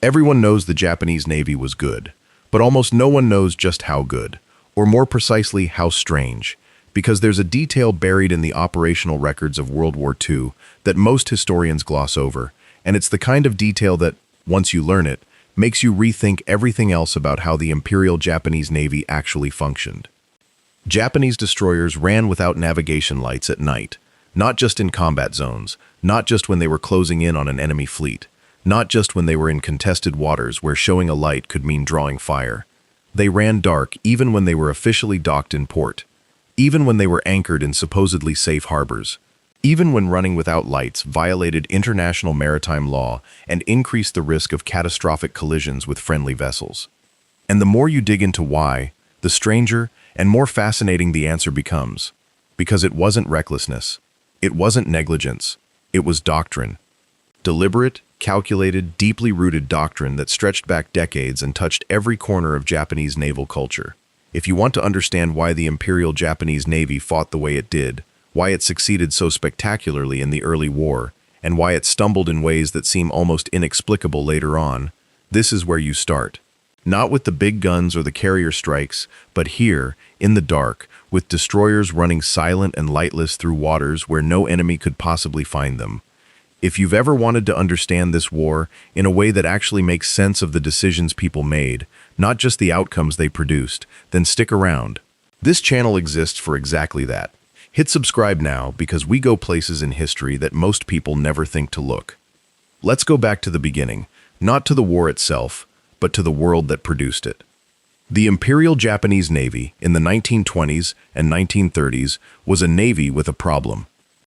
Everyone knows the Japanese Navy was good, but almost no one knows just how good, or more precisely, how strange, because there's a detail buried in the operational records of World War II that most historians gloss over, and it's the kind of detail that, once you learn it, makes you rethink everything else about how the Imperial Japanese Navy actually functioned. Japanese destroyers ran without navigation lights at night, not just in combat zones, not just when they were closing in on an enemy fleet, not just when they were in contested waters where showing a light could mean drawing fire. They ran dark even when they were officially docked in port, even when they were anchored in supposedly safe harbors, even when running without lights violated international maritime law and increased the risk of catastrophic collisions with friendly vessels. And the more you dig into why, the stranger and more fascinating the answer becomes. Because it wasn't recklessness, it wasn't negligence, it was doctrine. Deliberate, calculated, deeply rooted doctrine that stretched back decades and touched every corner of Japanese naval culture. If you want to understand why the Imperial Japanese Navy fought the way it did, why it succeeded so spectacularly in the early war, and why it stumbled in ways that seem almost inexplicable later on, this is where you start. Not with the big guns or the carrier strikes, but here, in the dark, with destroyers running silent and lightless through waters where no enemy could possibly find them. If you've ever wanted to understand this war in a way that actually makes sense of the decisions people made, not just the outcomes they produced, then stick around. This channel exists for exactly that. Hit subscribe now because we go places in history that most people never think to look. Let's go back to the beginning, not to the war itself, but to the world that produced it. The Imperial Japanese Navy in the 1920s and 1930s was a navy with a problem.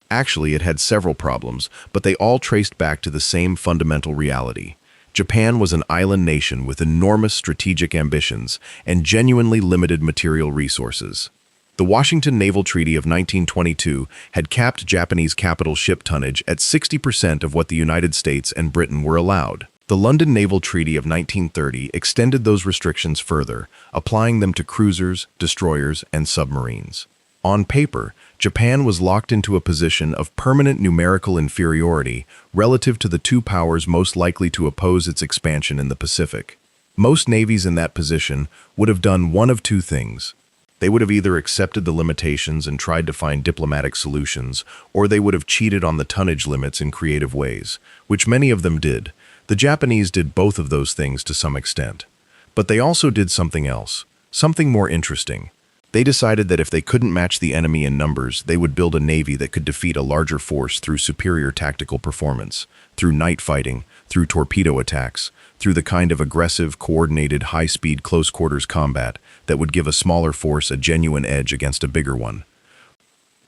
Actually, it had several problems, but they all traced back to the same fundamental reality. Japan was an island nation with enormous strategic ambitions and genuinely limited material resources. The Washington Naval Treaty of 1922 had capped Japanese capital ship tonnage at 60% of what the United States and Britain were allowed. The London Naval Treaty of 1930 extended those restrictions further, applying them to cruisers, destroyers, and submarines. On paper, Japan was locked into a position of permanent numerical inferiority relative to the two powers most likely to oppose its expansion in the Pacific. Most navies in that position would have done one of two things. They would have either accepted the limitations and tried to find diplomatic solutions, or they would have cheated on the tonnage limits in creative ways, which many of them did. The Japanese did both of those things to some extent. But they also did something else, something more interesting. They decided that if they couldn't match the enemy in numbers, they would build a navy that could defeat a larger force through superior tactical performance, through night fighting, through torpedo attacks, through the kind of aggressive, coordinated, high-speed, close-quarters combat that would give a smaller force a genuine edge against a bigger one.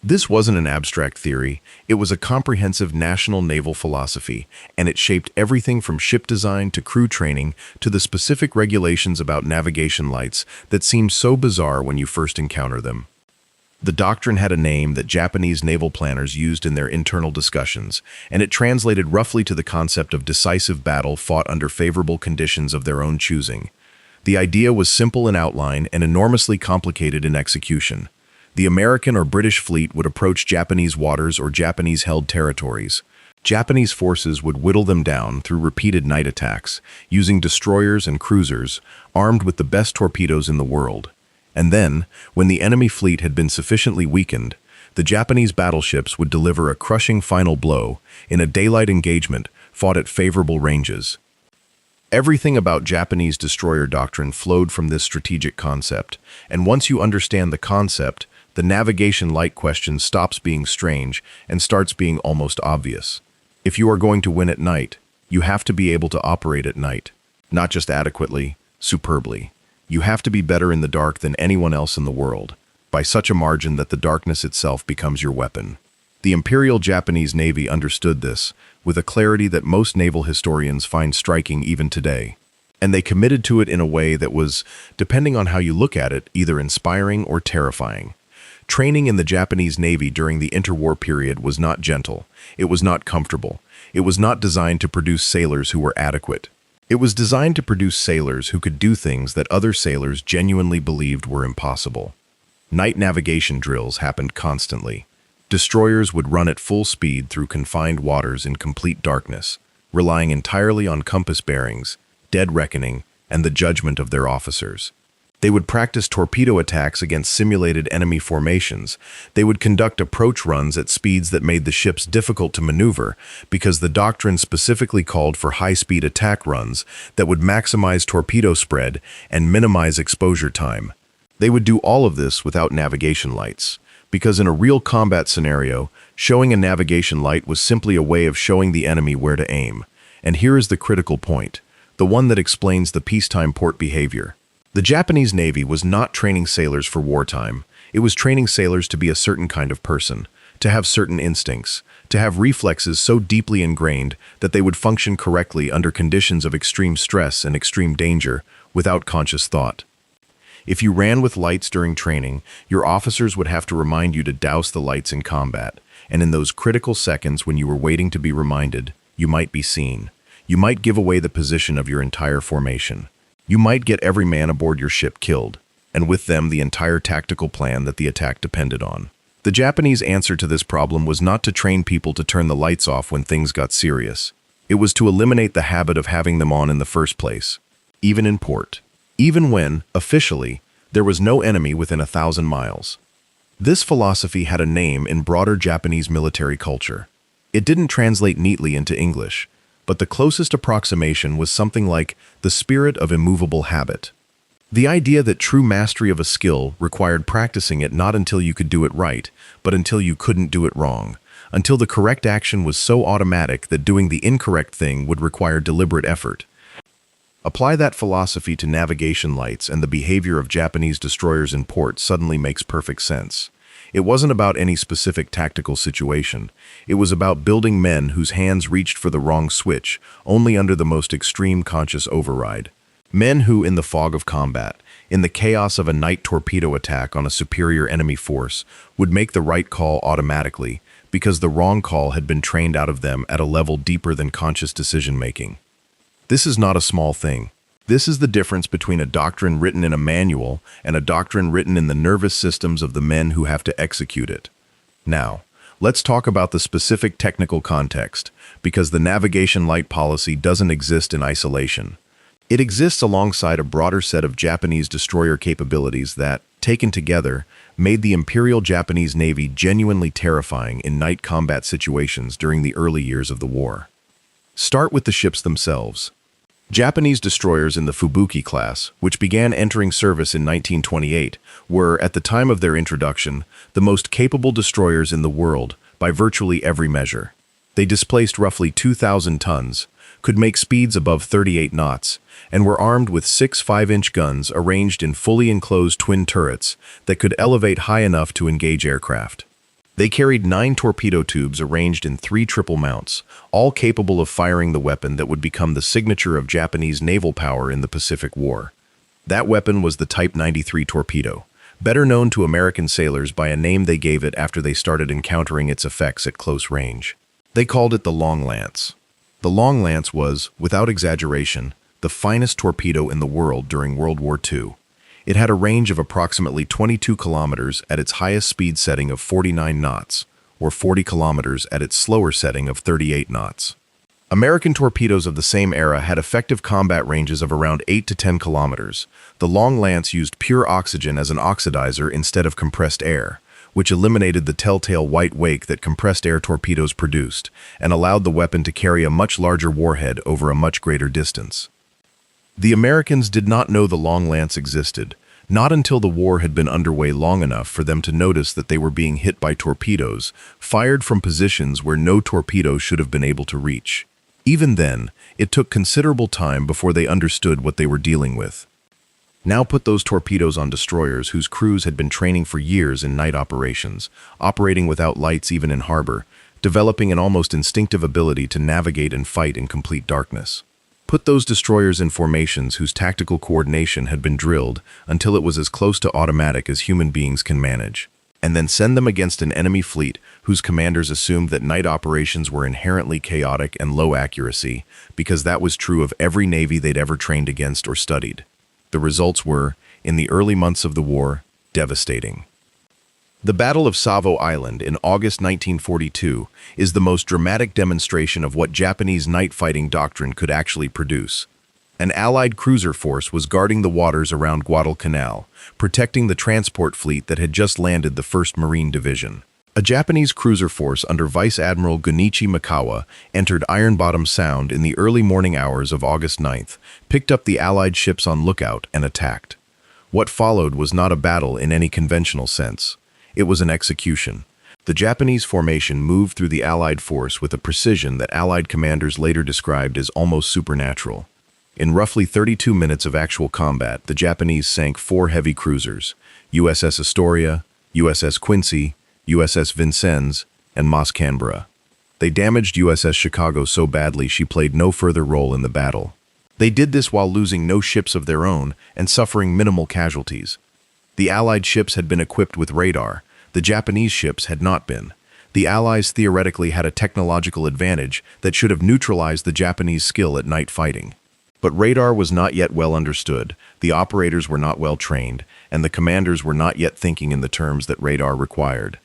This wasn't an abstract theory, it was a comprehensive national naval philosophy, and it shaped everything from ship design to crew training to the specific regulations about navigation lights that seem so bizarre when you first encounter them. The doctrine had a name that Japanese naval planners used in their internal discussions, and it translated roughly to the concept of decisive battle fought under favorable conditions of their own choosing. The idea was simple in outline and enormously complicated in execution. The American or British fleet would approach Japanese waters or Japanese-held territories. Japanese forces would whittle them down through repeated night attacks, using destroyers and cruisers, armed with the best torpedoes in the world. And then, when the enemy fleet had been sufficiently weakened, the Japanese battleships would deliver a crushing final blow in a daylight engagement fought at favorable ranges. Everything about Japanese destroyer doctrine flowed from this strategic concept, and once you understand the concept, the navigation light question stops being strange and starts being almost obvious. If you are going to win at night, you have to be able to operate at night. Not just adequately, superbly. You have to be better in the dark than anyone else in the world, by such a margin that the darkness itself becomes your weapon. The Imperial Japanese Navy understood this, with a clarity that most naval historians find striking even today. And they committed to it in a way that was, depending on how you look at it, either inspiring or terrifying. Training in the Japanese Navy during the interwar period was not gentle. It was not comfortable. It was not designed to produce sailors who were adequate. It was designed to produce sailors who could do things that other sailors genuinely believed were impossible. Night navigation drills happened constantly. Destroyers would run at full speed through confined waters in complete darkness, relying entirely on compass bearings, dead reckoning, and the judgment of their officers. They would practice torpedo attacks against simulated enemy formations. They would conduct approach runs at speeds that made the ships difficult to maneuver because the doctrine specifically called for high-speed attack runs that would maximize torpedo spread and minimize exposure time. They would do all of this without navigation lights, because in a real combat scenario, showing a navigation light was simply a way of showing the enemy where to aim. And here is the critical point, the one that explains the peacetime port behavior. The Japanese Navy was not training sailors for wartime. It was training sailors to be a certain kind of person, to have certain instincts, to have reflexes so deeply ingrained that they would function correctly under conditions of extreme stress and extreme danger without conscious thought. If you ran with lights during training, your officers would have to remind you to douse the lights in combat, and in those critical seconds when you were waiting to be reminded, you might be seen. You might give away the position of your entire formation. You might get every man aboard your ship killed, and with them the entire tactical plan that the attack depended on. The Japanese answer to this problem was not to train people to turn the lights off when things got serious. It was to eliminate the habit of having them on in the first place, even in port, even when, officially, there was no enemy within 1,000 miles. This philosophy had a name in broader Japanese military culture. It didn't translate neatly into English, but the closest approximation was something like the spirit of immovable habit. The idea that true mastery of a skill required practicing it not until you could do it right, but until you couldn't do it wrong, until the correct action was so automatic that doing the incorrect thing would require deliberate effort. Apply that philosophy to navigation lights and the behavior of Japanese destroyers in port suddenly makes perfect sense. It wasn't about any specific tactical situation. It was about building men whose hands reached for the wrong switch only under the most extreme conscious override. Men who, in the fog of combat, in the chaos of a night torpedo attack on a superior enemy force, would make the right call automatically because the wrong call had been trained out of them at a level deeper than conscious decision-making. This is not a small thing. This is the difference between a doctrine written in a manual and a doctrine written in the nervous systems of the men who have to execute it. Now, let's talk about the specific technical context, because the navigation light policy doesn't exist in isolation. It exists alongside a broader set of Japanese destroyer capabilities that, taken together, made the Imperial Japanese Navy genuinely terrifying in night combat situations during the early years of the war. Start with the ships themselves. Japanese destroyers in the Fubuki class, which began entering service in 1928, were, at the time of their introduction, the most capable destroyers in the world by virtually every measure. They displaced roughly 2,000 tons, could make speeds above 38 knots, and were armed with 6 5-inch guns arranged in fully enclosed twin turrets that could elevate high enough to engage aircraft. They carried 9 torpedo tubes arranged in 3 triple mounts, all capable of firing the weapon that would become the signature of Japanese naval power in the Pacific War. That weapon was the Type 93 torpedo, better known to American sailors by a name they gave it after they started encountering its effects at close range. They called it the Long Lance. The Long Lance was, without exaggeration, the finest torpedo in the world during World War II. It had a range of approximately 22 kilometers at its highest speed setting of 49 knots, or 40 kilometers at its slower setting of 38 knots. American torpedoes of the same era had effective combat ranges of around 8 to 10 kilometers. The Long Lance used pure oxygen as an oxidizer instead of compressed air, which eliminated the telltale white wake that compressed air torpedoes produced, and allowed the weapon to carry a much larger warhead over a much greater distance. The Americans did not know the Long Lance existed, not until the war had been underway long enough for them to notice that they were being hit by torpedoes, fired from positions where no torpedo should have been able to reach. Even then, it took considerable time before they understood what they were dealing with. Now put those torpedoes on destroyers whose crews had been training for years in night operations, operating without lights even in harbor, developing an almost instinctive ability to navigate and fight in complete darkness. Put those destroyers in formations whose tactical coordination had been drilled until it was as close to automatic as human beings can manage, and then send them against an enemy fleet whose commanders assumed that night operations were inherently chaotic and low accuracy, because that was true of every navy they'd ever trained against or studied. The results were, in the early months of the war, devastating. The Battle of Savo Island in August 1942 is the most dramatic demonstration of what Japanese night fighting doctrine could actually produce. An Allied cruiser force was guarding the waters around Guadalcanal, protecting the transport fleet that had just landed the 1st Marine Division. A Japanese cruiser force under Vice Admiral Gunichi Mikawa entered Iron Bottom Sound in the early morning hours of August 9th, picked up the Allied ships on lookout, and attacked. What followed was not a battle in any conventional sense. It was an execution. The Japanese formation moved through the Allied force with a precision that Allied commanders later described as almost supernatural. In roughly 32 minutes of actual combat, the Japanese sank 4 heavy cruisers: USS Astoria, USS Quincy, USS Vincennes, and Mas Canberra. They damaged USS Chicago so badly she played no further role in the battle. They did this while losing no ships of their own and suffering minimal casualties. The Allied ships had been equipped with radar. The Japanese ships had not been. The Allies theoretically had a technological advantage that should have neutralized the Japanese skill at night fighting. But radar was not yet well understood, the operators were not well trained, and the commanders were not yet thinking in the terms that radar required.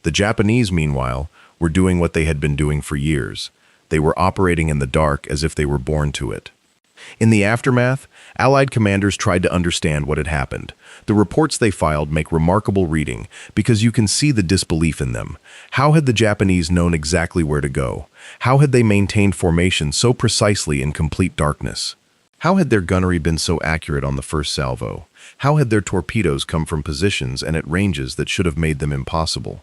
The Japanese, meanwhile, were doing what they had been doing for years. They were operating in the dark as if they were born to it. In the aftermath, Allied commanders tried to understand what had happened. The reports they filed make remarkable reading because you can see the disbelief in them. How had the Japanese known exactly where to go? How had they maintained formation so precisely in complete darkness? How had their gunnery been so accurate on the first salvo? How had their torpedoes come from positions and at ranges that should have made them impossible?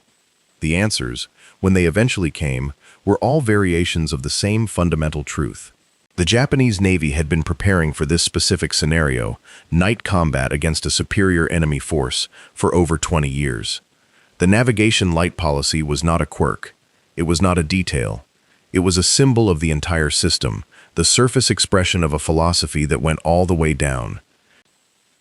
The answers, when they eventually came, were all variations of the same fundamental truth. The Japanese Navy had been preparing for this specific scenario, night combat against a superior enemy force, for over 20 years. The navigation light policy was not a quirk. It was not a detail. It was a symbol of the entire system, the surface expression of a philosophy that went all the way down.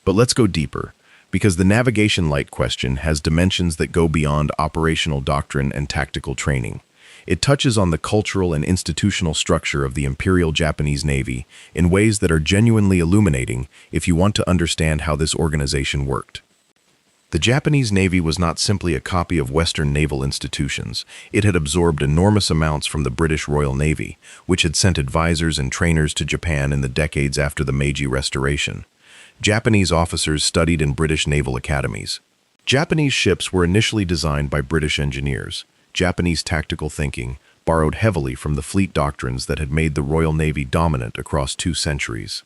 But let's go deeper, because the navigation light question has dimensions that go beyond operational doctrine and tactical training. It touches on the cultural and institutional structure of the Imperial Japanese Navy in ways that are genuinely illuminating if you want to understand how this organization worked. The Japanese Navy was not simply a copy of Western naval institutions. It had absorbed enormous amounts from the British Royal Navy, which had sent advisors and trainers to Japan in the decades after the Meiji Restoration. Japanese officers studied in British naval academies. Japanese ships were initially designed by British engineers. Japanese tactical thinking borrowed heavily from the fleet doctrines that had made the Royal Navy dominant across 2 centuries.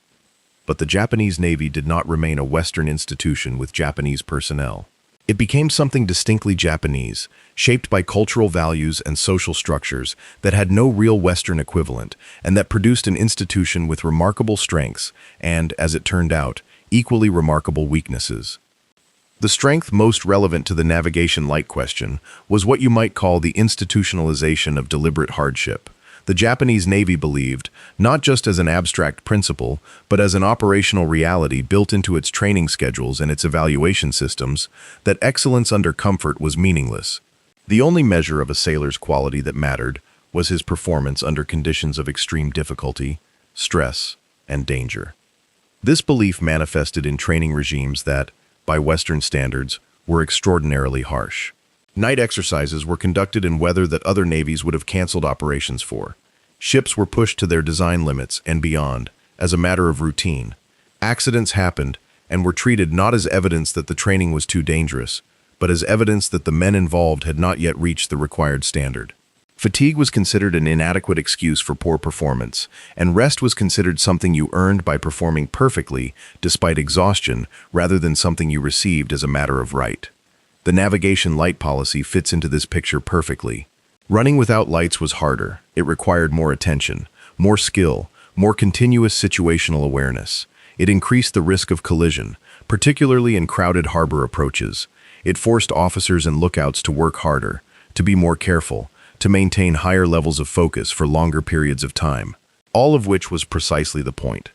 But the Japanese Navy did not remain a Western institution with Japanese personnel. It became something distinctly Japanese, shaped by cultural values and social structures that had no real Western equivalent, and that produced an institution with remarkable strengths and, as it turned out, equally remarkable weaknesses. The strength most relevant to the navigation light question was what you might call the institutionalization of deliberate hardship. The Japanese Navy believed, not just as an abstract principle, but as an operational reality built into its training schedules and its evaluation systems, that excellence under comfort was meaningless. The only measure of a sailor's quality that mattered was his performance under conditions of extreme difficulty, stress, and danger. This belief manifested in training regimes that, by Western standards, were extraordinarily harsh. Night exercises were conducted in weather that other navies would have canceled operations for. Ships were pushed to their design limits and beyond, as a matter of routine. Accidents happened and were treated not as evidence that the training was too dangerous, but as evidence that the men involved had not yet reached the required standard. Fatigue was considered an inadequate excuse for poor performance, and rest was considered something you earned by performing perfectly despite exhaustion rather than something you received as a matter of right. The navigation light policy fits into this picture perfectly. Running without lights was harder. It required more attention, more skill, more continuous situational awareness. It increased the risk of collision, particularly in crowded harbor approaches. It forced officers and lookouts to work harder, to be more careful, to maintain higher levels of focus for longer periods of time, all of which was precisely the point.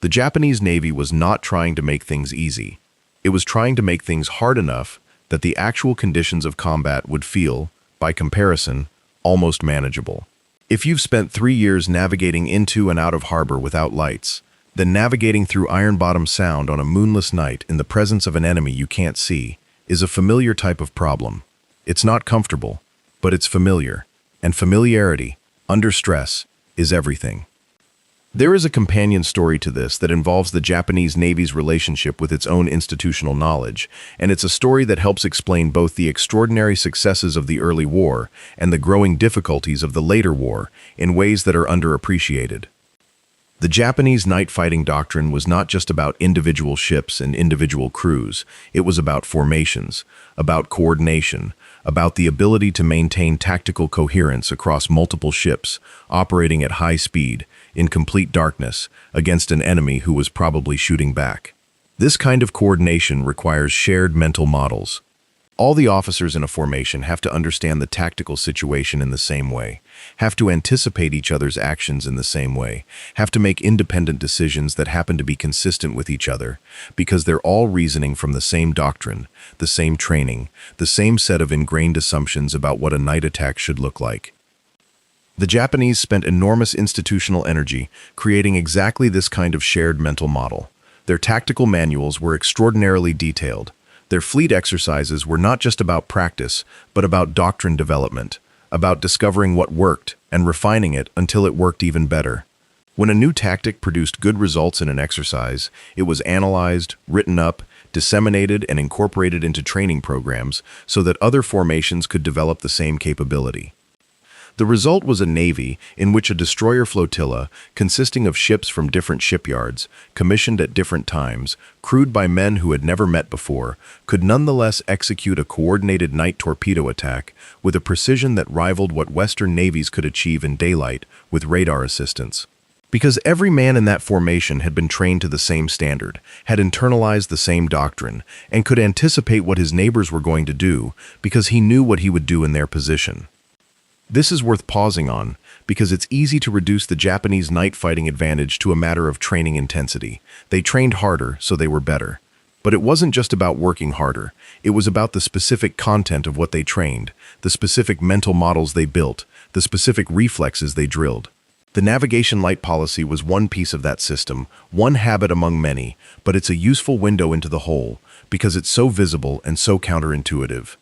The Japanese Navy was not trying to make things easy. It was trying to make things hard enough that the actual conditions of combat would feel, by comparison, almost manageable. If you've spent 3 years navigating into and out of harbor without lights, then navigating through Iron Bottom Sound on a moonless night in the presence of an enemy you can't see is a familiar type of problem. It's not comfortable, but it's familiar, and familiarity, under stress, is everything. There is a companion story to this that involves the Japanese Navy's relationship with its own institutional knowledge, and it's a story that helps explain both the extraordinary successes of the early war and the growing difficulties of the later war in ways that are underappreciated. The Japanese night fighting doctrine was not just about individual ships and individual crews. It was about formations, about coordination, about the ability to maintain tactical coherence across multiple ships, operating at high speed, in complete darkness, against an enemy who was probably shooting back. This kind of coordination requires shared mental models. All the officers in a formation have to understand the tactical situation in the same way, have to anticipate each other's actions in the same way, have to make independent decisions that happen to be consistent with each other, because they're all reasoning from the same doctrine, the same training, the same set of ingrained assumptions about what a night attack should look like. The Japanese spent enormous institutional energy creating exactly this kind of shared mental model. Their tactical manuals were extraordinarily detailed. Their fleet exercises were not just about practice, but about doctrine development, about discovering what worked and refining it until it worked even better. When a new tactic produced good results in an exercise, it was analyzed, written up, disseminated, and incorporated into training programs so that other formations could develop the same capability. The result was a navy in which a destroyer flotilla, consisting of ships from different shipyards, commissioned at different times, crewed by men who had never met before, could nonetheless execute a coordinated night torpedo attack with a precision that rivaled what Western navies could achieve in daylight with radar assistance. Because every man in that formation had been trained to the same standard, had internalized the same doctrine, and could anticipate what his neighbors were going to do because he knew what he would do in their position. This is worth pausing on because it's easy to reduce the Japanese night fighting advantage to a matter of training intensity. They trained harder, so they were better. But it wasn't just about working harder. It was about the specific content of what they trained, the specific mental models they built, the specific reflexes they drilled. The navigation light policy was one piece of that system, one habit among many, but it's a useful window into the whole because it's so visible and so counterintuitive.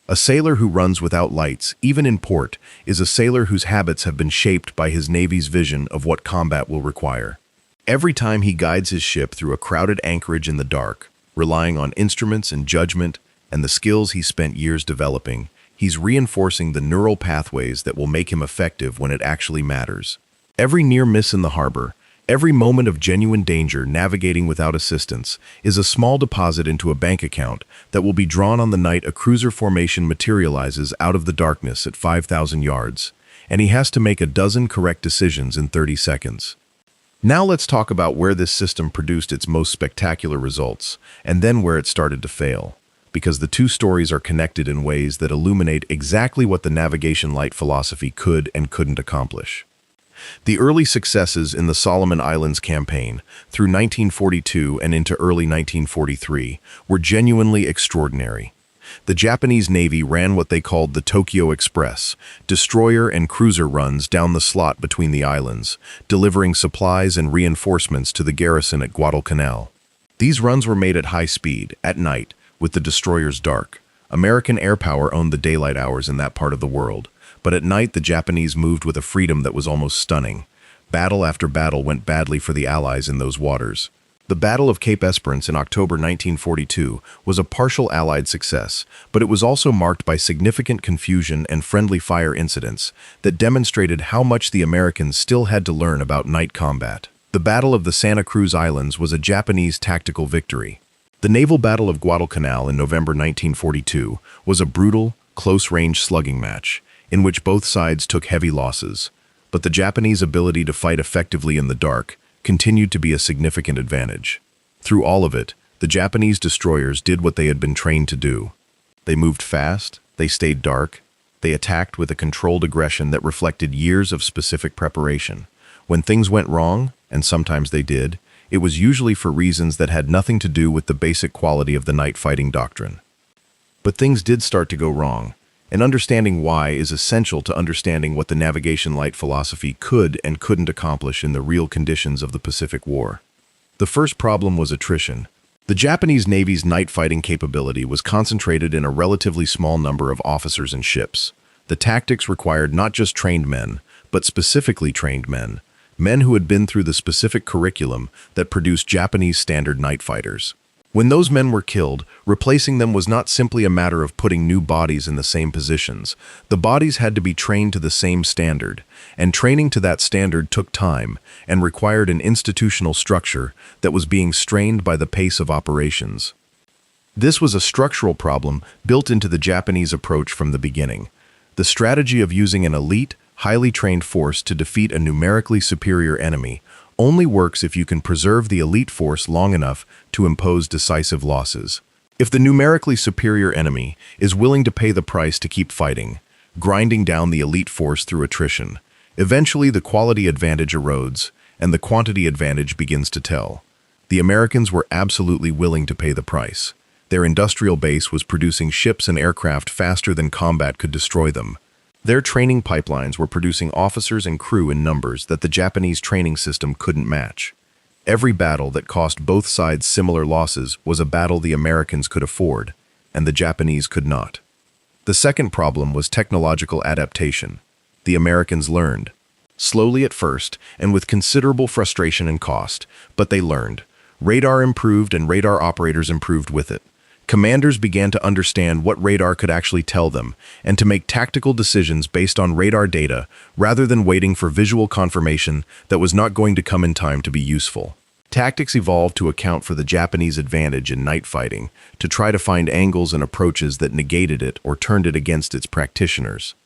A sailor who runs without lights, even in port, is a sailor whose habits have been shaped by his Navy's vision of what combat will require. Every time he guides his ship through a crowded anchorage in the dark, relying on instruments and judgment and the skills he spent years developing, he's reinforcing the neural pathways that will make him effective when it actually matters. Every near miss in the harbor, every moment of genuine danger navigating without assistance is a small deposit into a bank account that will be drawn on the night a cruiser formation materializes out of the darkness at 5,000 yards, and he has to make a dozen correct decisions in 30 seconds. Now let's talk about where this system produced its most spectacular results, and then where it started to fail, because the two stories are connected in ways that illuminate exactly what the navigation light philosophy could and couldn't accomplish. The early successes in the Solomon Islands campaign, through 1942 and into early 1943, were genuinely extraordinary. The Japanese Navy ran what they called the Tokyo Express, destroyer and cruiser runs down the slot between the islands, delivering supplies and reinforcements to the garrison at Guadalcanal. These runs were made at high speed, at night, with the destroyers dark. American air power owned the daylight hours in that part of the world. But at night, the Japanese moved with a freedom that was almost stunning. Battle after battle went badly for the Allies in those waters. The Battle of Cape Esperance in October 1942 was a partial Allied success, but it was also marked by significant confusion and friendly fire incidents that demonstrated how much the Americans still had to learn about night combat. The Battle of the Santa Cruz Islands was a Japanese tactical victory. The Naval Battle of Guadalcanal in November 1942 was a brutal, close-range slugging match, in which both sides took heavy losses, but the Japanese ability to fight effectively in the dark continued to be a significant advantage. Through all of it, the Japanese destroyers did what they had been trained to do. They moved fast, they stayed dark, they attacked with a controlled aggression that reflected years of specific preparation. When things went wrong, and sometimes they did, it was usually for reasons that had nothing to do with the basic quality of the night fighting doctrine. But things did start to go wrong. And understanding why is essential to understanding what the navigation light philosophy could and couldn't accomplish in the real conditions of the Pacific War. The first problem was attrition. The Japanese Navy's night fighting capability was concentrated in a relatively small number of officers and ships. The tactics required not just trained men, but specifically trained men, men who had been through the specific curriculum that produced Japanese standard night fighters. When those men were killed, replacing them was not simply a matter of putting new bodies in the same positions. The bodies had to be trained to the same standard, and training to that standard took time and required an institutional structure that was being strained by the pace of operations. This was a structural problem built into the Japanese approach from the beginning. The strategy of using an elite, highly trained force to defeat a numerically superior enemy only works if you can preserve the elite force long enough to impose decisive losses. If the numerically superior enemy is willing to pay the price to keep fighting, grinding down the elite force through attrition, eventually the quality advantage erodes and the quantity advantage begins to tell. The Americans were absolutely willing to pay the price. Their industrial base was producing ships and aircraft faster than combat could destroy them. Their training pipelines were producing officers and crew in numbers that the Japanese training system couldn't match. Every battle that cost both sides similar losses was a battle the Americans could afford, and the Japanese could not. The second problem was technological adaptation. The Americans learned. Slowly at first, and with considerable frustration and cost, but they learned. Radar improved and radar operators improved with it. Commanders began to understand what radar could actually tell them, and to make tactical decisions based on radar data rather than waiting for visual confirmation that was not going to come in time to be useful. Tactics evolved to account for the Japanese advantage in night fighting, to try to find angles and approaches that negated it or turned it against its practitioners.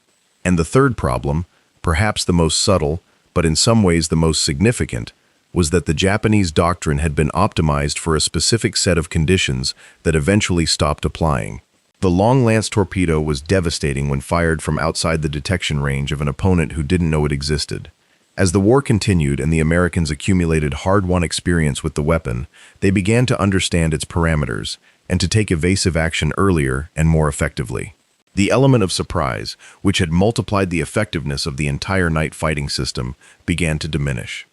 And the third problem, perhaps the most subtle, but in some ways the most significant, was that the Japanese doctrine had been optimized for a specific set of conditions that eventually stopped applying. The long lance torpedo was devastating when fired from outside the detection range of an opponent who didn't know it existed. As the war continued and the Americans accumulated hard-won experience with the weapon, they began to understand its parameters and to take evasive action earlier and more effectively. The element of surprise, which had multiplied the effectiveness of the entire night fighting system, began to diminish.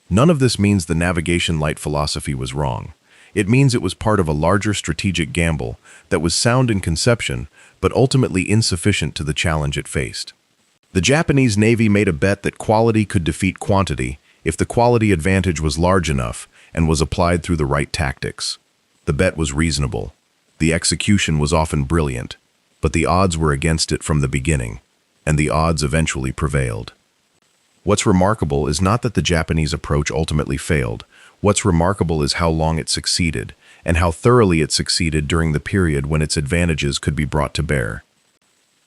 None of this means the navigation light philosophy was wrong. It means it was part of a larger strategic gamble that was sound in conception, but ultimately insufficient to the challenge it faced. The Japanese Navy made a bet that quality could defeat quantity if the quality advantage was large enough and was applied through the right tactics. The bet was reasonable. The execution was often brilliant, but the odds were against it from the beginning, and the odds eventually prevailed. What's remarkable is not that the Japanese approach ultimately failed. What's remarkable is how long it succeeded, and how thoroughly it succeeded during the period when its advantages could be brought to bear.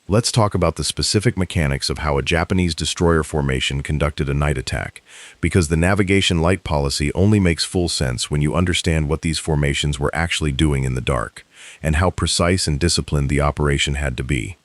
Let's talk about the specific mechanics of how a Japanese destroyer formation conducted a night attack, because the navigation light policy only makes full sense when you understand what these formations were actually doing in the dark, and how precise and disciplined the operation had to be.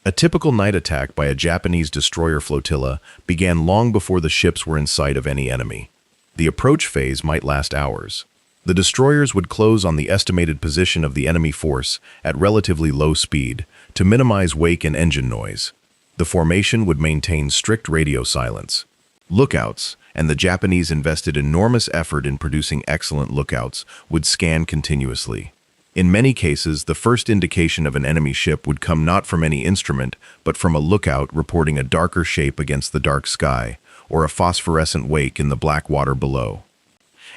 A typical night attack by a Japanese destroyer flotilla began long before the ships were in sight of any enemy. The approach phase might last hours. The destroyers would close on the estimated position of the enemy force at relatively low speed to minimize wake and engine noise. The formation would maintain strict radio silence. Lookouts, and the Japanese invested enormous effort in producing excellent lookouts, would scan continuously. In many cases, the first indication of an enemy ship would come not from any instrument, but from a lookout reporting a darker shape against the dark sky, or a phosphorescent wake in the black water below.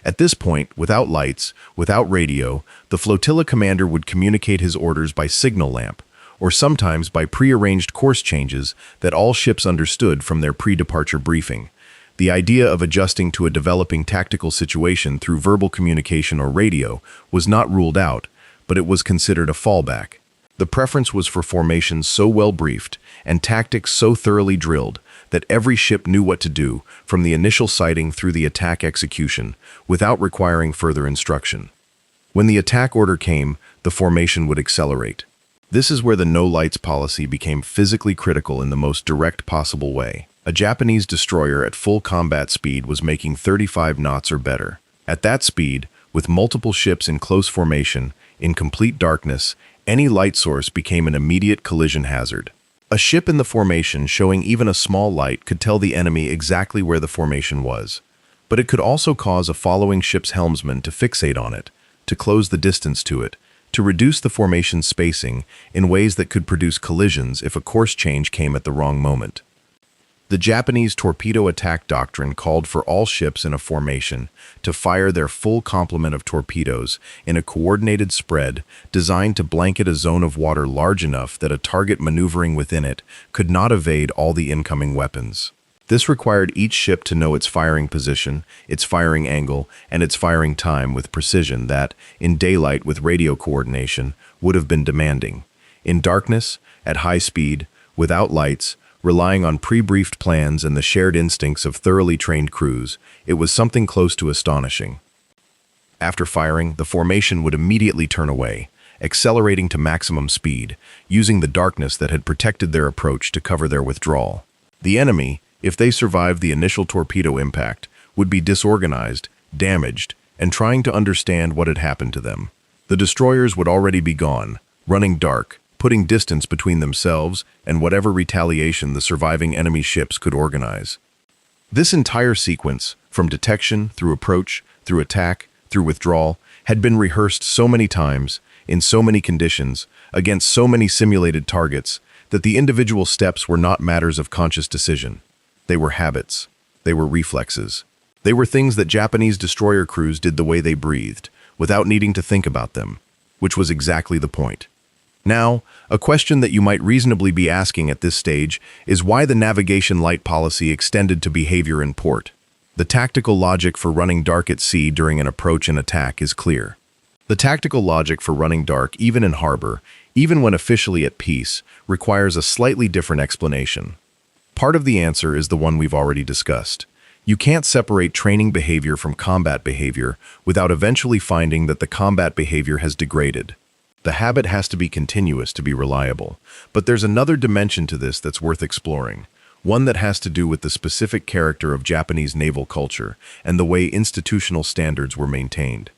At this point, without lights, without radio, the flotilla commander would communicate his orders by signal lamp, or sometimes by prearranged course changes that all ships understood from their pre-departure briefing. The idea of adjusting to a developing tactical situation through verbal communication or radio was not ruled out, but it was considered a fallback. The preference was for formations so well briefed and tactics so thoroughly drilled that every ship knew what to do from the initial sighting through the attack execution without requiring further instruction. When the attack order came, the formation would accelerate. This is where the no-lights policy became physically critical in the most direct possible way. A Japanese destroyer at full combat speed was making 35 knots or better. At that speed, with multiple ships in close formation, in complete darkness, any light source became an immediate collision hazard. A ship in the formation showing even a small light could tell the enemy exactly where the formation was, but it could also cause a following ship's helmsman to fixate on it, to close the distance to it, to reduce the formation's spacing in ways that could produce collisions if a course change came at the wrong moment. The Japanese torpedo attack doctrine called for all ships in a formation to fire their full complement of torpedoes in a coordinated spread designed to blanket a zone of water large enough that a target maneuvering within it could not evade all the incoming weapons. This required each ship to know its firing position, its firing angle, and its firing time with precision that, in daylight with radio coordination, would have been demanding. In darkness, at high speed, without lights, relying on pre-briefed plans and the shared instincts of thoroughly trained crews, it was something close to astonishing. After firing, the formation would immediately turn away, accelerating to maximum speed, using the darkness that had protected their approach to cover their withdrawal. The enemy, if they survived the initial torpedo impact, would be disorganized, damaged, and trying to understand what had happened to them. The destroyers would already be gone, running dark, putting distance between themselves and whatever retaliation the surviving enemy ships could organize. This entire sequence, from detection, through approach, through attack, through withdrawal, had been rehearsed so many times, in so many conditions, against so many simulated targets, that the individual steps were not matters of conscious decision. They were habits. They were reflexes. They were things that Japanese destroyer crews did the way they breathed, without needing to think about them, which was exactly the point. Now, a question that you might reasonably be asking at this stage is why the navigation light policy extended to behavior in port. The tactical logic for running dark at sea during an approach and attack is clear. The tactical logic for running dark, even in harbor, even when officially at peace, requires a slightly different explanation. Part of the answer is the one we've already discussed. You can't separate training behavior from combat behavior without eventually finding that the combat behavior has degraded. The habit has to be continuous to be reliable, but there's another dimension to this that's worth exploring, one that has to do with the specific character of Japanese naval culture and the way institutional standards were maintained.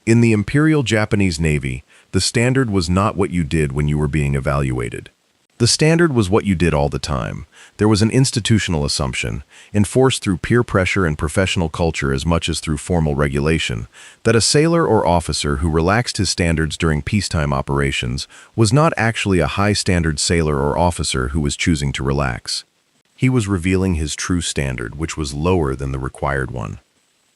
In the Imperial Japanese Navy, the standard was not what you did when you were being evaluated. The standard was what you did all the time. There was an institutional assumption, enforced through peer pressure and professional culture as much as through formal regulation, that a sailor or officer who relaxed his standards during peacetime operations was not actually a high-standard sailor or officer who was choosing to relax. He was revealing his true standard, which was lower than the required one.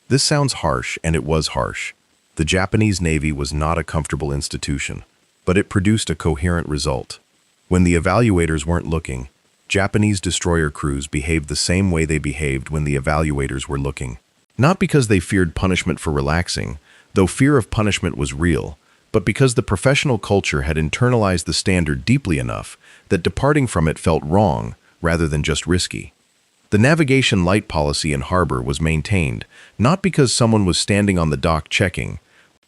This sounds harsh, and it was harsh. The Japanese Navy was not a comfortable institution, but it produced a coherent result. When the evaluators weren't looking, Japanese destroyer crews behaved the same way they behaved when the evaluators were looking. Not because they feared punishment for relaxing, though fear of punishment was real, but because the professional culture had internalized the standard deeply enough that departing from it felt wrong rather than just risky. The navigation light policy in harbor was maintained, not because someone was standing on the dock checking.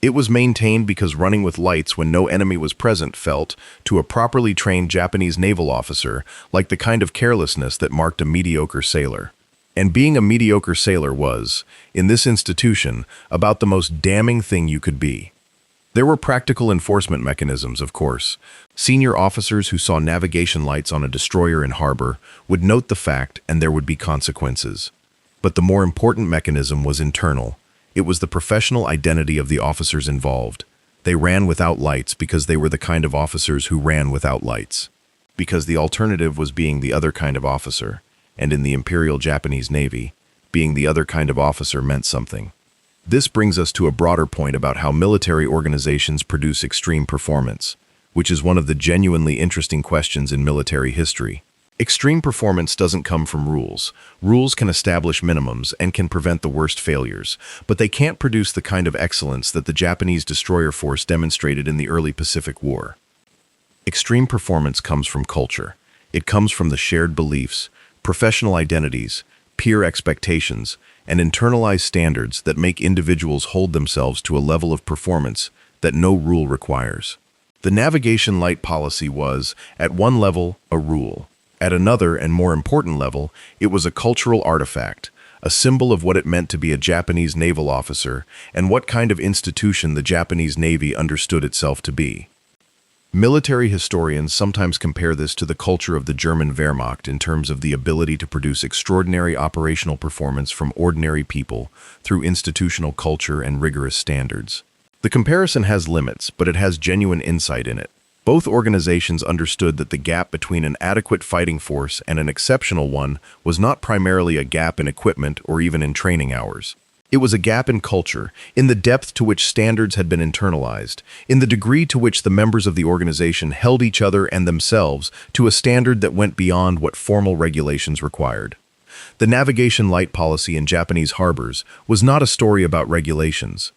It was maintained because running with lights when no enemy was present felt, to a properly trained Japanese naval officer, like the kind of carelessness that marked a mediocre sailor. And being a mediocre sailor was, in this institution, about the most damning thing you could be. There were practical enforcement mechanisms, of course. Senior officers who saw navigation lights on a destroyer in harbor would note the fact and there would be consequences. But the more important mechanism was internal. It was the professional identity of the officers involved. They ran without lights because they were the kind of officers who ran without lights. Because the alternative was being the other kind of officer, and in the Imperial Japanese Navy, being the other kind of officer meant something. This brings us to a broader point about how military organizations produce extreme performance, which is one of the genuinely interesting questions in military history. Extreme performance doesn't come from rules. Rules can establish minimums and can prevent the worst failures, but they can't produce the kind of excellence that the Japanese destroyer force demonstrated in the early Pacific War. Extreme performance comes from culture. It comes from the shared beliefs, professional identities, peer expectations, and internalized standards that make individuals hold themselves to a level of performance that no rule requires. The navigation light policy was, at one level, a rule. At another and more important level, it was a cultural artifact, a symbol of what it meant to be a Japanese naval officer and what kind of institution the Japanese Navy understood itself to be. Military historians sometimes compare this to the culture of the German Wehrmacht in terms of the ability to produce extraordinary operational performance from ordinary people through institutional culture and rigorous standards. The comparison has limits, but it has genuine insight in it. Both organizations understood that the gap between an adequate fighting force and an exceptional one was not primarily a gap in equipment or even in training hours. It was a gap in culture, in the depth to which standards had been internalized, in the degree to which the members of the organization held each other and themselves to a standard that went beyond what formal regulations required. The navigation light policy in Japanese harbors was not a story about regulations.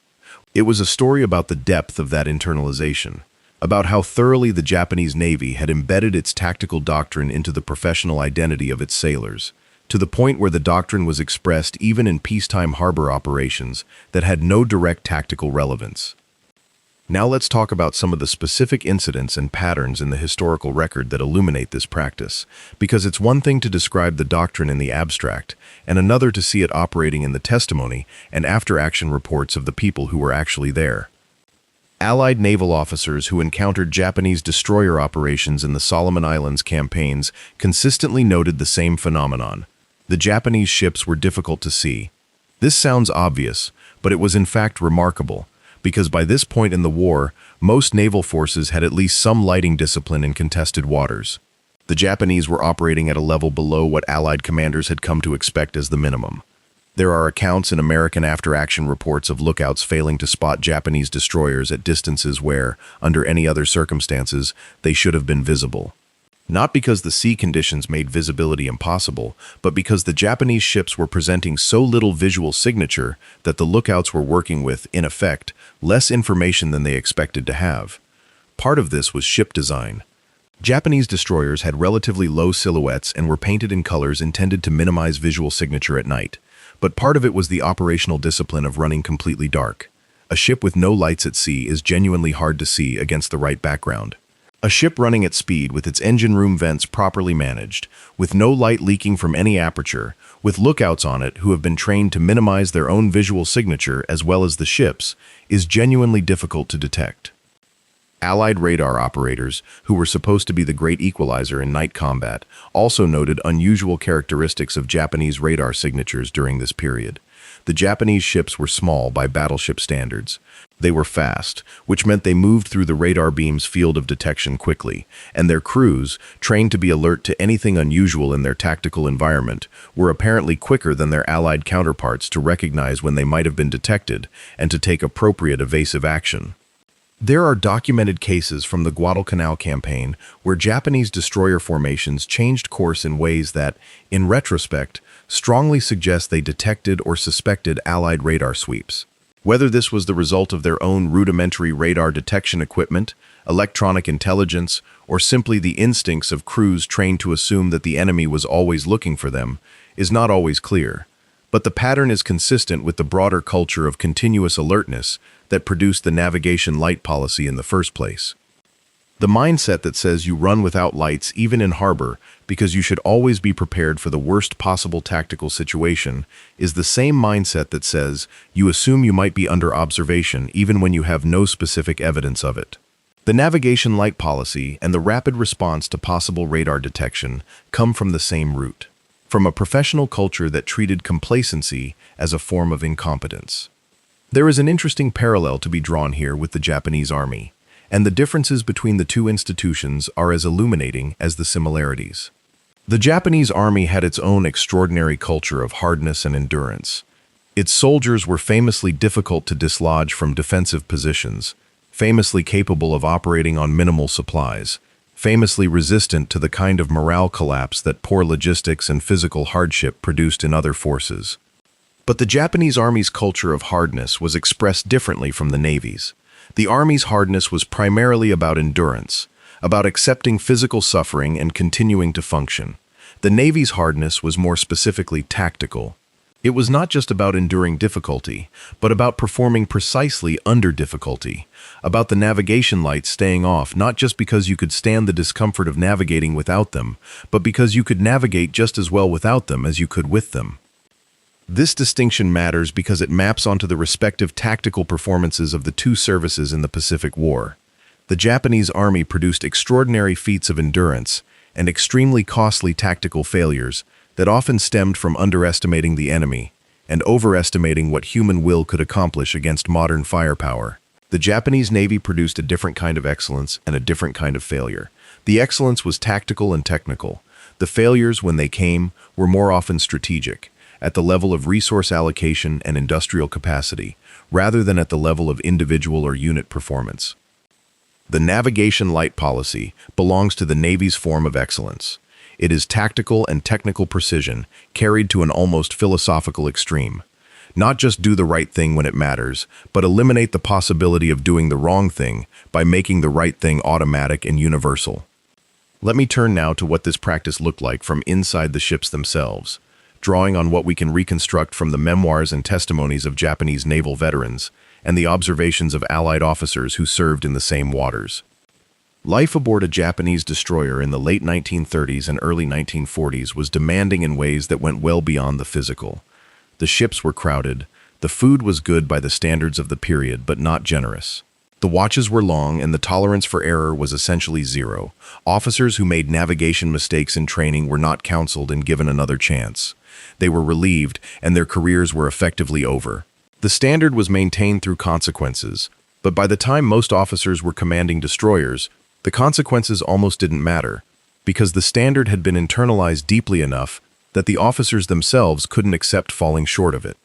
It was a story about the depth of that internalization, about how thoroughly the Japanese Navy had embedded its tactical doctrine into the professional identity of its sailors, to the point where the doctrine was expressed even in peacetime harbor operations that had no direct tactical relevance. Now let's talk about some of the specific incidents and patterns in the historical record that illuminate this practice, because it's one thing to describe the doctrine in the abstract, and another to see it operating in the testimony and after-action reports of the people who were actually there. Allied naval officers who encountered Japanese destroyer operations in the Solomon Islands campaigns consistently noted the same phenomenon. The Japanese ships were difficult to see. This sounds obvious, but it was in fact remarkable, because by this point in the war, most naval forces had at least some lighting discipline in contested waters. The Japanese were operating at a level below what Allied commanders had come to expect as the minimum. There are accounts in American after-action reports of lookouts failing to spot Japanese destroyers at distances where, under any other circumstances, they should have been visible. Not because the sea conditions made visibility impossible, but because the Japanese ships were presenting so little visual signature that the lookouts were working with, in effect, less information than they expected to have. Part of this was ship design. Japanese destroyers had relatively low silhouettes and were painted in colors intended to minimize visual signature at night. But part of it was the operational discipline of running completely dark. A ship with no lights at sea is genuinely hard to see against the right background. A ship running at speed with its engine room vents properly managed, with no light leaking from any aperture, with lookouts on it who have been trained to minimize their own visual signature as well as the ship's, is genuinely difficult to detect. Allied radar operators, who were supposed to be the great equalizer in night combat, also noted unusual characteristics of Japanese radar signatures during this period. The Japanese ships were small by battleship standards. They were fast, which meant they moved through the radar beam's field of detection quickly, and their crews, trained to be alert to anything unusual in their tactical environment, were apparently quicker than their Allied counterparts to recognize when they might have been detected and to take appropriate evasive action. There are documented cases from the Guadalcanal campaign where Japanese destroyer formations changed course in ways that, in retrospect, strongly suggest they detected or suspected Allied radar sweeps. Whether this was the result of their own rudimentary radar detection equipment, electronic intelligence, or simply the instincts of crews trained to assume that the enemy was always looking for them, is not always clear. But the pattern is consistent with the broader culture of continuous alertness that produced the navigation light policy in the first place. The mindset that says you run without lights even in harbor because you should always be prepared for the worst possible tactical situation is the same mindset that says you assume you might be under observation even when you have no specific evidence of it. The navigation light policy and the rapid response to possible radar detection come from the same root, from a professional culture that treated complacency as a form of incompetence. There is an interesting parallel to be drawn here with the Japanese Army, and the differences between the two institutions are as illuminating as the similarities. The Japanese Army had its own extraordinary culture of hardness and endurance. Its soldiers were famously difficult to dislodge from defensive positions, famously capable of operating on minimal supplies, famously resistant to the kind of morale collapse that poor logistics and physical hardship produced in other forces. But the Japanese Army's culture of hardness was expressed differently from the Navy's. The Army's hardness was primarily about endurance, about accepting physical suffering and continuing to function. The Navy's hardness was more specifically tactical. It was not just about enduring difficulty, but about performing precisely under difficulty, about the navigation lights staying off not just because you could stand the discomfort of navigating without them, but because you could navigate just as well without them as you could with them. This distinction matters because it maps onto the respective tactical performances of the two services in the Pacific War. The Japanese Army produced extraordinary feats of endurance and extremely costly tactical failures that often stemmed from underestimating the enemy and overestimating what human will could accomplish against modern firepower. The Japanese Navy produced a different kind of excellence and a different kind of failure. The excellence was tactical and technical. The failures, when they came, were more often strategic, at the level of resource allocation and industrial capacity, rather than at the level of individual or unit performance. The navigation light policy belongs to the Navy's form of excellence. It is tactical and technical precision carried to an almost philosophical extreme. Not just do the right thing when it matters, but eliminate the possibility of doing the wrong thing by making the right thing automatic and universal. Let me turn now to what this practice looked like from inside the ships themselves, drawing on what we can reconstruct from the memoirs and testimonies of Japanese naval veterans and the observations of Allied officers who served in the same waters. Life aboard a Japanese destroyer in the late 1930s and early 1940s was demanding in ways that went well beyond the physical. The ships were crowded, the food was good by the standards of the period but not generous. The watches were long and the tolerance for error was essentially zero. Officers who made navigation mistakes in training were not counseled and given another chance. They were relieved and their careers were effectively over. The standard was maintained through consequences, but by the time most officers were commanding destroyers, the consequences almost didn't matter, because the standard had been internalized deeply enough that the officers themselves couldn't accept falling short of it.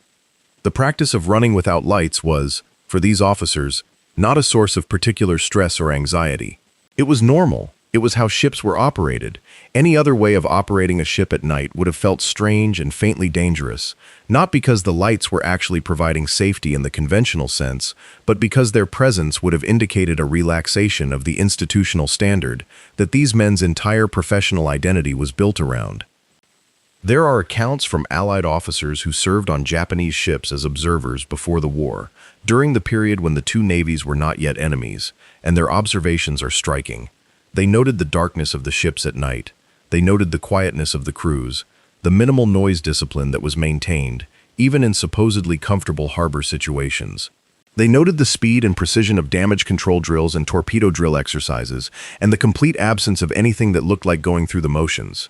The practice of running without lights was, for these officers, not a source of particular stress or anxiety. It was normal. It was how ships were operated. Any other way of operating a ship at night would have felt strange and faintly dangerous, not because the lights were actually providing safety in the conventional sense, but because their presence would have indicated a relaxation of the institutional standard that these men's entire professional identity was built around. There are accounts from Allied officers who served on Japanese ships as observers before the war, during the period when the two navies were not yet enemies, and their observations are striking. They noted the darkness of the ships at night. They noted the quietness of the crews, the minimal noise discipline that was maintained, even in supposedly comfortable harbor situations. They noted the speed and precision of damage control drills and torpedo drill exercises, and the complete absence of anything that looked like going through the motions.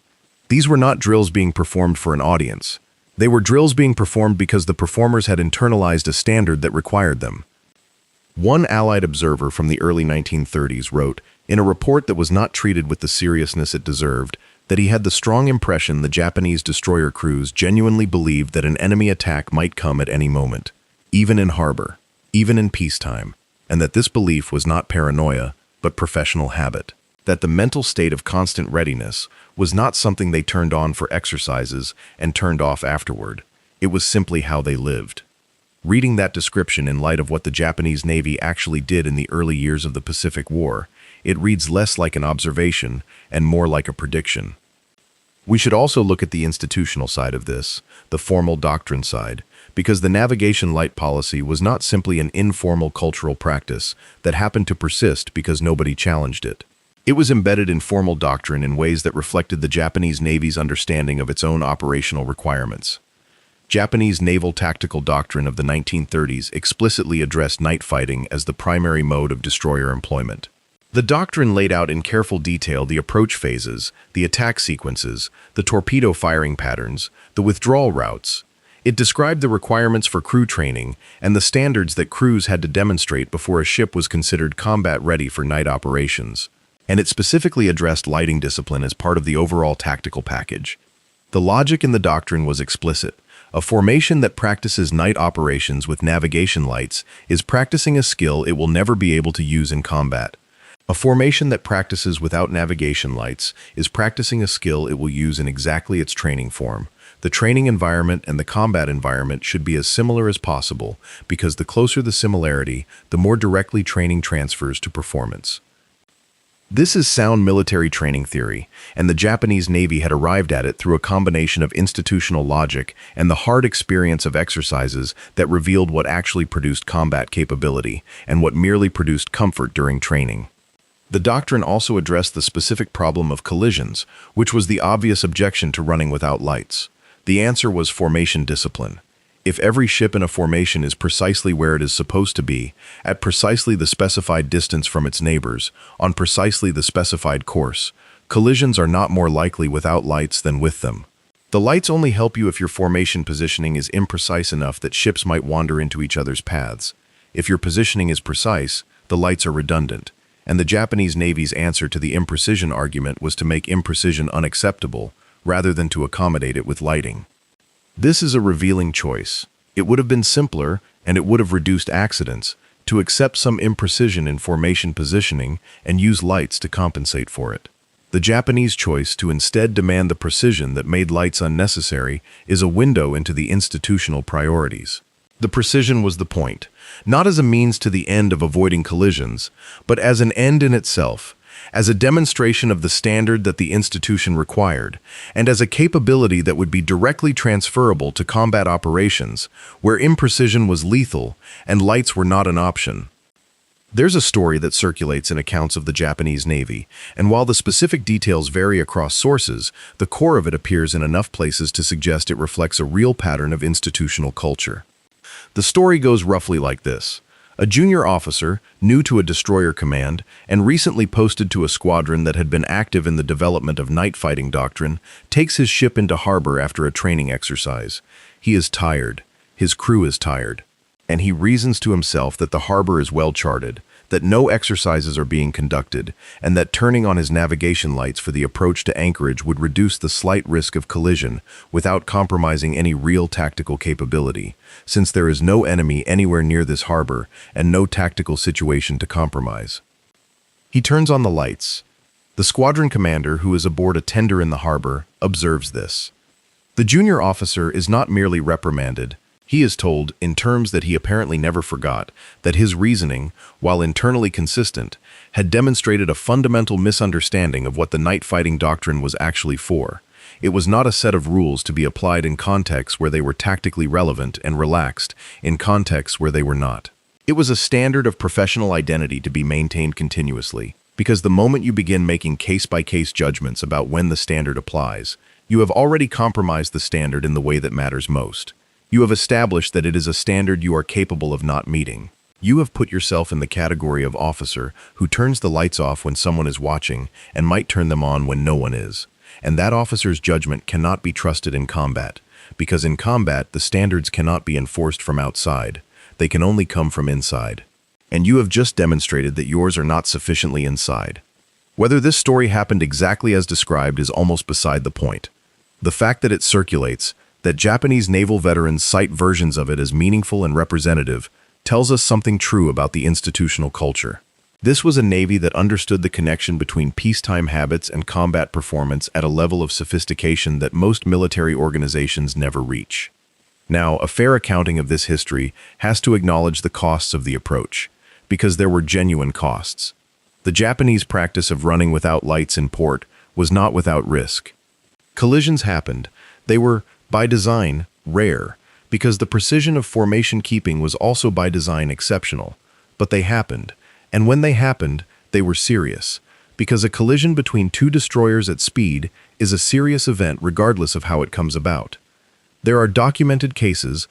These were not drills being performed for an audience. They were drills being performed because the performers had internalized a standard that required them. One Allied observer from the early 1930s wrote, in a report that was not treated with the seriousness it deserved, that he had the strong impression the Japanese destroyer crews genuinely believed that an enemy attack might come at any moment, even in harbor, even in peacetime, and that this belief was not paranoia, but professional habit. That the mental state of constant readiness was not something they turned on for exercises and turned off afterward. It was simply how they lived. Reading that description in light of what the Japanese Navy actually did in the early years of the Pacific War, it reads less like an observation and more like a prediction. We should also look at the institutional side of this, the formal doctrine side, because the navigation light policy was not simply an informal cultural practice that happened to persist because nobody challenged it. It was embedded in formal doctrine in ways that reflected the Japanese Navy's understanding of its own operational requirements. Japanese naval tactical doctrine of the 1930s explicitly addressed night fighting as the primary mode of destroyer employment. The doctrine laid out in careful detail the approach phases, the attack sequences, the torpedo firing patterns, the withdrawal routes. It described the requirements for crew training and the standards that crews had to demonstrate before a ship was considered combat ready for night operations. And it specifically addressed lighting discipline as part of the overall tactical package. The logic in the doctrine was explicit. A formation that practices night operations with navigation lights is practicing a skill it will never be able to use in combat. A formation that practices without navigation lights is practicing a skill it will use in exactly its training form. The training environment and the combat environment should be as similar as possible, because the closer the similarity, the more directly training transfers to performance. This is sound military training theory, and the Japanese Navy had arrived at it through a combination of institutional logic and the hard experience of exercises that revealed what actually produced combat capability and what merely produced comfort during training. The doctrine also addressed the specific problem of collisions, which was the obvious objection to running without lights. The answer was formation discipline. If every ship in a formation is precisely where it is supposed to be, at precisely the specified distance from its neighbors, on precisely the specified course, collisions are not more likely without lights than with them. The lights only help you if your formation positioning is imprecise enough that ships might wander into each other's paths. If your positioning is precise, the lights are redundant, and the Japanese Navy's answer to the imprecision argument was to make imprecision unacceptable rather than to accommodate it with lighting. This is a revealing choice. It would have been simpler, and it would have reduced accidents, to accept some imprecision in formation positioning and use lights to compensate for it. The Japanese choice to instead demand the precision that made lights unnecessary is a window into the institutional priorities. The precision was the point, not as a means to the end of avoiding collisions, but as an end in itself, as a demonstration of the standard that the institution required, and as a capability that would be directly transferable to combat operations, where imprecision was lethal and lights were not an option. There's a story that circulates in accounts of the Japanese Navy, and while the specific details vary across sources, the core of it appears in enough places to suggest it reflects a real pattern of institutional culture. The story goes roughly like this. A junior officer, new to a destroyer command, and recently posted to a squadron that had been active in the development of night fighting doctrine, takes his ship into harbor after a training exercise. He is tired. His crew is tired. And he reasons to himself that the harbor is well charted, that no exercises are being conducted, and that turning on his navigation lights for the approach to anchorage would reduce the slight risk of collision without compromising any real tactical capability, since there is no enemy anywhere near this harbor and no tactical situation to compromise. He turns on the lights. The squadron commander, who is aboard a tender in the harbor, observes this. The junior officer is not merely reprimanded. He is told, in terms that he apparently never forgot, that his reasoning, while internally consistent, had demonstrated a fundamental misunderstanding of what the night fighting doctrine was actually for. It was not a set of rules to be applied in contexts where they were tactically relevant and relaxed, in contexts where they were not. It was a standard of professional identity to be maintained continuously, because the moment you begin making case-by-case judgments about when the standard applies, you have already compromised the standard in the way that matters most. You have established that it is a standard you are capable of not meeting. You have put yourself in the category of officer who turns the lights off when someone is watching and might turn them on when no one is. And that officer's judgment cannot be trusted in combat, because in combat the standards cannot be enforced from outside. They can only come from inside. And you have just demonstrated that yours are not sufficiently inside. Whether this story happened exactly as described is almost beside the point. The fact that it circulates, that Japanese naval veterans cite versions of it as meaningful and representative, tells us something true about the institutional culture. This was a Navy that understood the connection between peacetime habits and combat performance at a level of sophistication that most military organizations never reach. Now, a fair accounting of this history has to acknowledge the costs of the approach, because there were genuine costs. The Japanese practice of running without lights in port was not without risk. Collisions happened. They were, by design, rare, because the precision of formation keeping was also by design exceptional. But they happened, and when they happened, they were serious, because a collision between two destroyers at speed is a serious event regardless of how it comes about. There are documented cases,